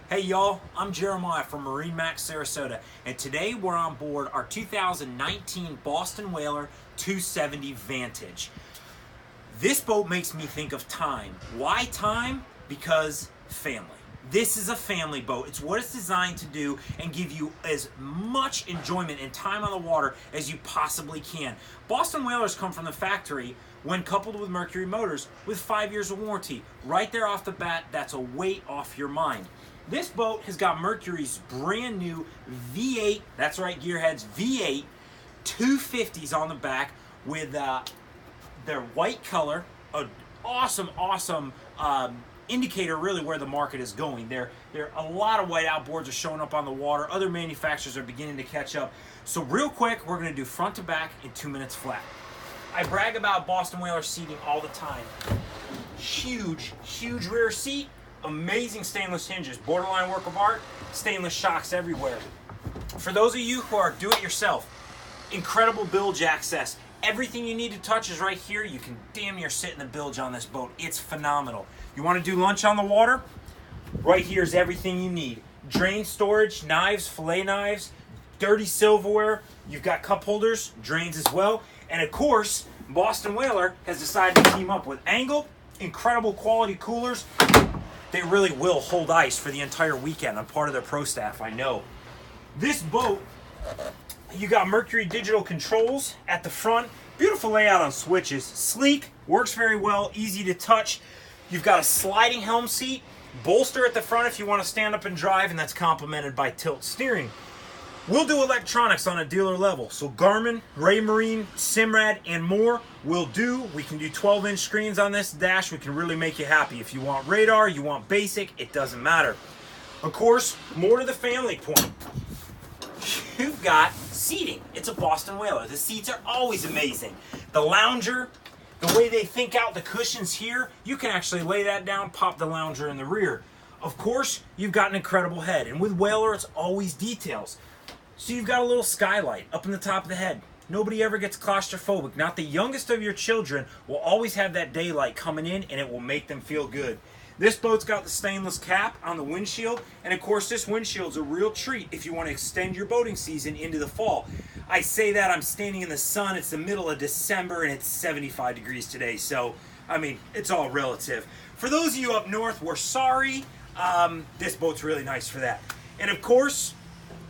Hey y'all, I'm Jeremiah from MarineMax Sarasota, and today we're on board our 2019 Boston Whaler 270 Vantage. This boat makes me think of time. Why time? Because family. This is a family boat. It's what it's designed to do and give you as much enjoyment and time on the water as you possibly can. Boston Whalers come from the factory when coupled with Mercury motors with 5 years of warranty. Right there off the bat, that's a weight off your mind. This boat has got Mercury's brand new V8, that's right, gearheads, V8 250s on the back with their white color, an awesome indicator really where the market is going. There a lot of white outboards are showing up on the water. Other manufacturers are beginning to catch up. So real quick, we're going to do front to back in 2 minutes flat. I brag about Boston Whaler seating all the time. Huge rear seat. Amazing stainless hinges, borderline work of art, stainless shocks everywhere. For those of you who are do-it-yourself, incredible bilge access. Everything you need to touch is right here. You can damn near sit in the bilge on this boat. It's phenomenal. You want to do lunch on the water? Right here is everything you need. Drain storage, knives, fillet knives, dirty silverware. You've got cup holders, drains as well. And of course, Boston Whaler has decided to team up with Angle, incredible quality coolers. They really will hold ice for the entire weekend. I'm part of their pro staff, I know. This boat, you got Mercury digital controls at the front. Beautiful layout on switches. Sleek, works very well, easy to touch. You've got a sliding helm seat, bolster at the front if you want to stand up and drive, and that's complemented by tilt steering. We'll do electronics on a dealer level. So Garmin, Raymarine, Simrad, and more will do. We can do 12-inch screens on this dash. We can really make you happy. If you want radar, you want basic, it doesn't matter. Of course, more to the family point. You've got seating. It's a Boston Whaler. The seats are always amazing. The lounger, the way they think out the cushions here, you can actually lay that down, pop the lounger in the rear. Of course, you've got an incredible head. And with Whaler, it's always details. So you've got a little skylight up in the top of the head. Nobody ever gets claustrophobic. Not the youngest of your children will always have that daylight coming in, and it will make them feel good. This boat's got the stainless cap on the windshield, and of course this windshield's a real treat if you want to extend your boating season into the fall. I say that, I'm standing in the sun, it's the middle of December, and it's 75 degrees today, so, I mean, it's all relative. For those of you up north, we're sorry. This boat's really nice for that. And of course,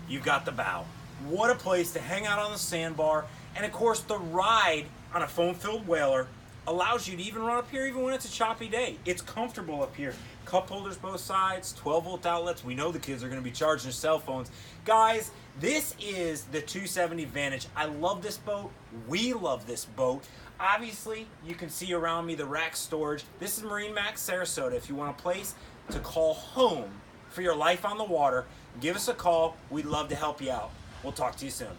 you've got the bow. What a place to hang out on the sandbar. And of course, the ride on a foam-filled Whaler allows you to even run up here even when it's a choppy day. It's comfortable up here. Cup holders both sides, 12-volt outlets. We know the kids are going to be charging their cell phones. Guys, this is the 270 Vantage. I love this boat. We love this boat. Obviously, you can see around me the rack storage. This is MarineMax Sarasota. If you want a place to call home for your life on the water, give us a call. We'd love to help you out. We'll talk to you soon.